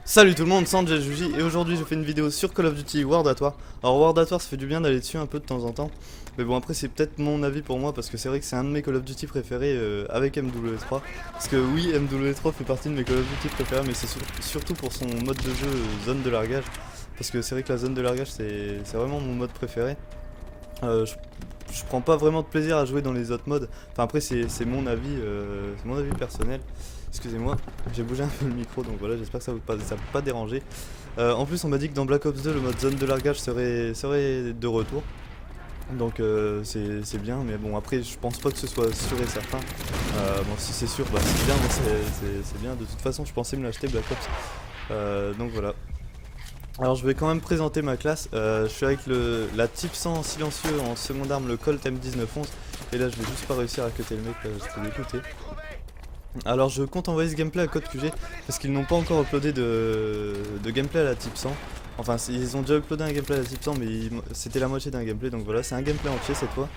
Salut tout le monde, Sanjay Juji et aujourd'hui je fais une vidéo sur Call of Duty World at War. Alors World at War ça fait du bien d'aller dessus un peu de temps en temps. Mais bon après c'est peut-être mon avis pour moi parce que c'est vrai que c'est un de mes Call of Duty préférés avec MW3. Parce que oui MW3 fait partie de mes Call of Duty préférés mais c'est surtout pour son mode de jeu zone de largage. Parce que c'est vrai que la zone de largage c'est vraiment mon mode préféré. Je prends pas vraiment de plaisir à jouer dans les autres modes. Enfin après c'est mon avis personnel. Excusez-moi, j'ai bougé un peu le micro donc voilà, j'espère que ça vous pas déranger. En plus on m'a dit que dans Black Ops 2 le mode zone de largage serait de retour. Donc c'est bien, mais bon après je pense pas que ce soit sûr et certain. Bon si c'est sûr bah c'est bien, c'est bien. De toute façon je pensais me l'acheter Black Ops. Donc voilà. Alors je vais quand même présenter ma classe. Je suis avec la type 100 silencieux en seconde arme, le Colt M1911. Et là je vais juste pas réussir à cuter le mec, je peux l'écouter. Alors je compte envoyer ce gameplay à Code QG parce qu'ils n'ont pas encore uploadé de gameplay à la type 100. Enfin ils ont déjà uploadé un gameplay à la type 100 mais c'était la moitié d'un gameplay donc voilà c'est un gameplay entier cette fois.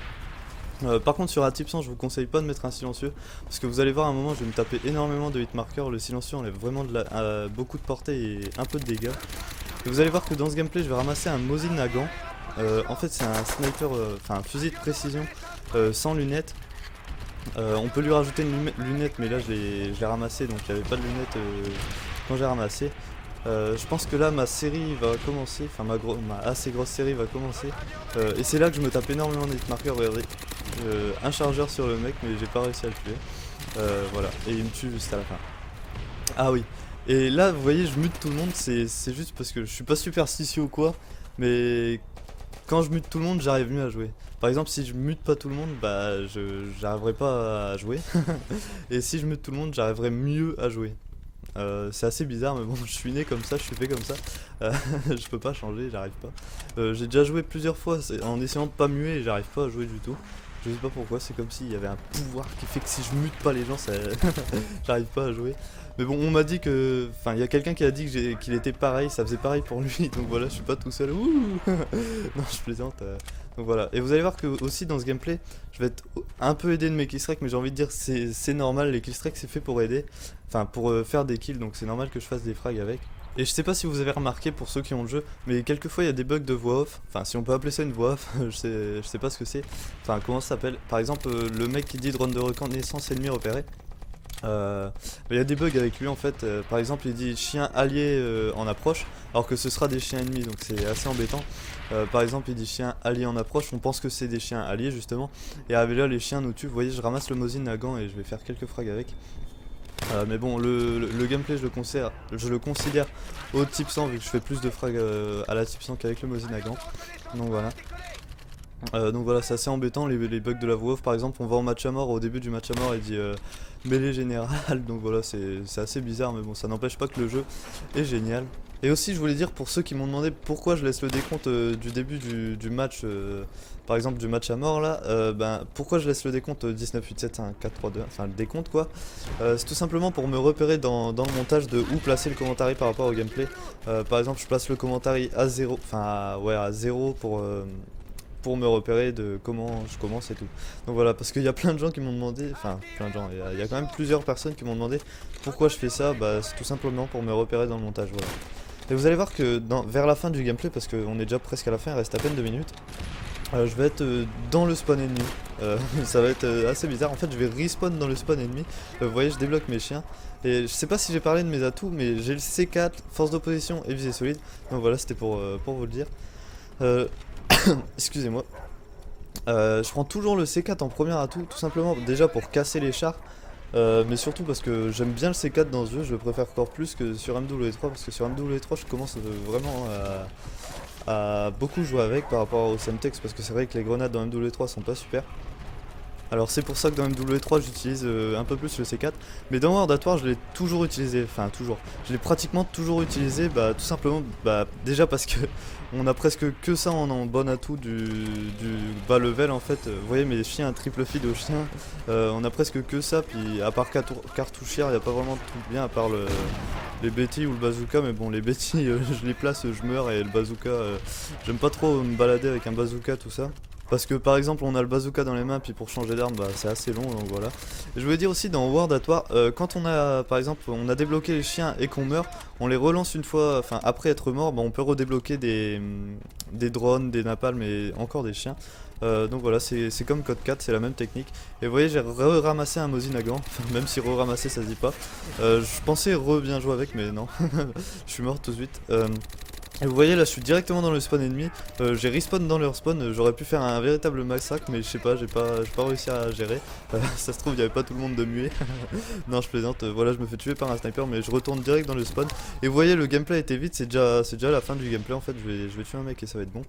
Par contre sur la type 100 je vous conseille pas de mettre un silencieux parce que vous allez voir à un moment je vais me taper énormément de hitmarkers. Le silencieux enlève vraiment beaucoup de portée et un peu de dégâts. Et vous allez voir que dans ce gameplay je vais ramasser un Mosin Nagant. En fait c'est un sniper, enfin un fusil de précision sans lunettes. On peut lui rajouter une lunette mais là je l'ai ramassé donc il n'y avait pas de lunettes quand j'ai ramassé. Je pense que là ma série va commencer, enfin ma assez grosse série va commencer. Et c'est là que je me tape énormément de hitmarkers, regardez. Un chargeur sur le mec mais j'ai pas réussi à le tuer. Voilà, et il me tue juste à la fin. Ah oui, et là vous voyez je mute tout le monde, c'est juste parce que je suis pas superstitieux ou quoi. Mais quand je mute tout le monde j'arrive mieux à jouer. Par exemple si je mute pas tout le monde bah j'arriverai pas à jouer. Et si je mute tout le monde j'arriverai mieux à jouer. C'est assez bizarre mais bon je suis né comme ça, je suis fait comme ça. Je peux pas changer, j'arrive pas. J'ai déjà joué plusieurs fois en essayant de pas muer et j'arrive pas à jouer du tout. Je sais pas pourquoi, c'est comme s'il y avait un pouvoir qui fait que si je mute pas les gens ça j'arrive pas à jouer. Mais bon on m'a dit que, enfin il y a quelqu'un qui a dit qu'il était pareil, ça faisait pareil pour lui donc voilà je suis pas tout seul. Ouh non je plaisante. Donc voilà, et vous allez voir que aussi dans ce gameplay je vais être un peu aidé de mes killstreaks mais j'ai envie de dire c'est normal, les killstreaks c'est fait pour aider. Enfin pour faire des kills donc c'est normal que je fasse des frags avec. Et je sais pas si vous avez remarqué pour ceux qui ont le jeu, mais quelquefois il y a des bugs de voix off. Enfin si on peut appeler ça une voix off, je sais pas ce que c'est. Enfin comment ça s'appelle. Par exemple le mec qui dit drone de reconnaissance ennemi repéré. Il y a des bugs avec lui en fait. Par exemple il dit chien allié en approche alors que ce sera des chiens ennemis donc c'est assez embêtant. Par exemple il dit chien allié en approche, on pense que c'est des chiens alliés justement. Et avec là les chiens nous tuent. Vous voyez je ramasse le Mosin Nagant et je vais faire quelques frags avec. Mais bon le gameplay je le considère au type 100 vu que je fais plus de frags à la type 100 qu'avec le Mosin Nagant. Donc voilà c'est assez embêtant les bugs de la voix off. Par exemple on va en match à mort, au début du match à mort il dit mêlée générale. Donc voilà c'est assez bizarre mais bon ça n'empêche pas que le jeu est génial. Et aussi je voulais dire pour ceux qui m'ont demandé pourquoi je laisse le décompte du début du match, par exemple du match à mort là, pourquoi je laisse le décompte 19, 8, 7, 5, 4, 3, 2, enfin le décompte quoi. C'est tout simplement pour me repérer dans le montage de où placer le commentaire par rapport au gameplay. Par exemple je place le commentaire à 0, enfin ouais à 0 pour me repérer de comment je commence et tout. Donc voilà, parce qu'il y a plein de gens qui m'ont demandé, enfin plein de gens, il y a quand même plusieurs personnes qui m'ont demandé pourquoi je fais ça. Bah c'est tout simplement pour me repérer dans le montage, voilà. Et vous allez voir que vers la fin du gameplay, parce qu'on est déjà presque à la fin, il reste à peine 2 minutes, je vais être dans le spawn ennemi. Ça va être assez bizarre, en fait je vais respawn dans le spawn ennemi. Vous voyez je débloque mes chiens. Et je sais pas si j'ai parlé de mes atouts, mais j'ai le C4, force d'opposition et visée solide. Donc voilà, c'était pour vous le dire. Excusez-moi. Je prends toujours le C4 en premier atout, tout simplement déjà pour casser les chars. Mais surtout parce que j'aime bien le C4 dans ce jeu, je le préfère encore plus que sur MW3. Parce que sur MW3 je commence vraiment à beaucoup jouer avec par rapport au Semtex. Parce que c'est vrai que les grenades dans MW3 sont pas super. Alors c'est pour ça que dans MW3 j'utilise un peu plus le C4. Mais dans World at War je l'ai toujours utilisé, enfin toujours. Je l'ai pratiquement toujours utilisé, tout simplement déjà parce que on a presque que ça en bon atout du bas level en fait. Vous voyez mes chiens, un triple feed aux chiens, on a presque que ça. Puis à part cartouchière il n'y a pas vraiment de truc bien à part les Betty ou le bazooka. Mais bon les Betty je les place, je meurs, et le bazooka j'aime pas trop me balader avec un bazooka tout ça. parce que par exemple on a le bazooka dans les mains, puis pour changer d'arme bah c'est assez long, donc voilà. Et je voulais dire aussi dans World at War, quand on a par exemple on a débloqué les chiens et qu'on meurt, on les relance une fois, enfin après être mort, bah, on peut redébloquer des drones, des napalms et encore des chiens. Donc voilà, c'est comme Code 4, c'est la même technique. Et vous voyez, j'ai ramassé un Mosin Nagant, même si re-ramasser ça se dit pas. Je pensais bien jouer avec, mais non, je suis mort tout de suite. Et vous voyez là, je suis directement dans le spawn ennemi. J'ai respawn dans leur spawn. J'aurais pu faire un véritable massacre, mais je sais pas, j'ai pas réussi à gérer. Ça se trouve, il y avait pas tout le monde de muet. Non, je plaisante. Voilà, je me fais tuer par un sniper, mais je retourne direct dans le spawn. Et vous voyez, le gameplay était vite. C'est déjà la fin du gameplay en fait. Je vais tuer un mec et ça va être bon.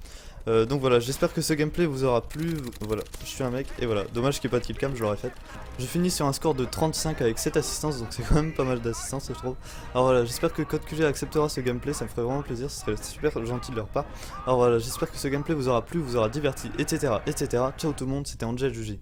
Donc voilà, j'espère que ce gameplay vous aura plu. Voilà, je suis un mec et voilà. Dommage qu'il n'y ait pas de killcam, je l'aurais fait. Je finis sur un score de 35 avec 7 assistances, donc c'est quand même pas mal d'assistances je trouve. Alors voilà, j'espère que Code QG acceptera ce gameplay, ça me ferait vraiment plaisir, ce serait super gentil de leur part. Alors voilà, j'espère que ce gameplay vous aura plu, vous aura diverti, etc. etc. Ciao tout le monde, c'était Angel Juji.